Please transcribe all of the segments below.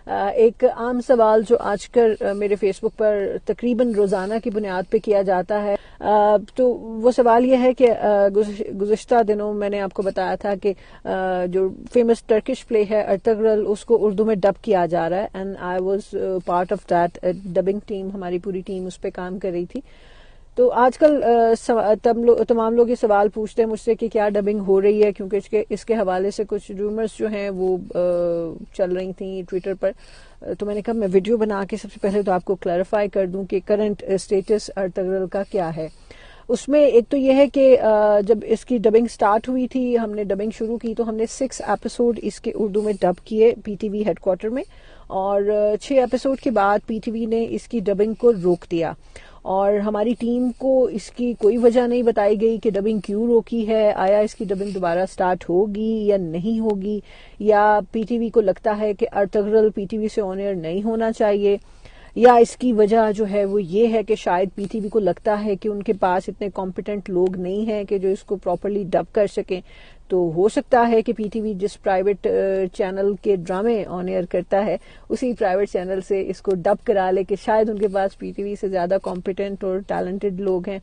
ایک عام سوال جو آج کل میرے فیس بک پر تقریباً روزانہ کی بنیاد پہ کیا جاتا ہے، تو وہ سوال یہ ہے کہ گزشتہ دنوں میں نے آپ کو بتایا تھا کہ جو فیمس ٹرکش پلے ہے ارطغرل، اس کو اردو میں ڈب کیا جا رہا ہے، and I was part of that dubbing team. ہماری پوری ٹیم اس پہ کام کر رہی تھی. تو آج کل تمام لوگ یہ سوال پوچھتے ہیں مجھ سے کہ کیا ڈبنگ ہو رہی ہے، کیونکہ اس کے حوالے سے کچھ رومرز جو ہیں وہ چل رہی تھیں ٹویٹر پر. تو میں نے کہا میں ویڈیو بنا کے سب سے پہلے تو آپ کو کلیریفائی کر دوں کہ کرنٹ اسٹیٹس ارطغرل کا کیا ہے. اس میں ایک تو یہ ہے کہ جب اس کی ڈبنگ سٹارٹ ہوئی تھی، ہم نے ڈبنگ شروع کی تو ہم نے 6 ایپیسوڈ اس کے اردو میں ڈب کیے P T V headquarter میں، اور 6 ایپیسوڈ کے بعد پی ٹی وی نے اس کی ڈبنگ کو روک دیا، اور ہماری ٹیم کو اس کی کوئی وجہ نہیں بتائی گئی کہ ڈبنگ کیوں روکی ہے. آیا اس کی ڈبنگ دوبارہ سٹارٹ ہوگی یا نہیں ہوگی، یا پی ٹی وی کو لگتا ہے کہ ارطغرل پی ٹی وی سے آن ایئر نہیں ہونا چاہیے، یا اس کی وجہ جو ہے وہ یہ ہے کہ شاید پی ٹی وی کو لگتا ہے کہ ان کے پاس اتنے کمپیٹنٹ لوگ نہیں ہیں کہ جو اس کو پراپرلی ڈب کر سکیں. تو ہو سکتا ہے کہ پی ٹی وی جس پرائیویٹ چینل کے ڈرامے آن ایئر کرتا ہے اسی پرائیویٹ چینل سے اس کو ڈب کرا لے، کہ شاید ان کے پاس پی ٹی وی سے زیادہ کمپیٹنٹ اور ٹیلنٹڈ لوگ ہیں.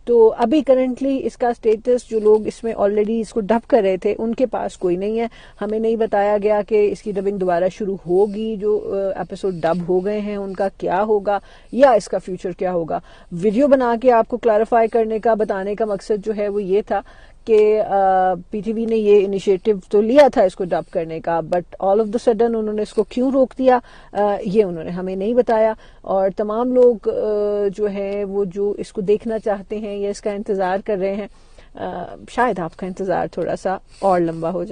تو ابھی کرنٹلی اس کا سٹیٹس جو لوگ اس میں آلریڈی اس کو ڈب کر رہے تھے ان کے پاس کوئی نہیں ہے. ہمیں نہیں بتایا گیا کہ اس کی ڈبنگ دوبارہ شروع ہوگی. جو ایپیسوڈ ڈب ہو گئے ہیں ان کا کیا ہوگا یا اس کا فیوچر کیا ہوگا. ویڈیو بنا کے آپ کو کلیریفائی کرنے کا، بتانے کا مقصد جو ہے وہ یہ تھا کہ پی ٹی وی نے یہ انیشیٹو تو لیا تھا اس کو ڈب کرنے کا، but all of the sudden انہوں نے اس کو کیوں روک دیا یہ انہوں نے ہمیں نہیں بتایا. اور تمام لوگ جو ہیں وہ جو اس کو دیکھنا چاہتے ہیں یا اس کا انتظار کر رہے ہیں، شاید آپ کا انتظار تھوڑا سا اور لمبا ہو جائے.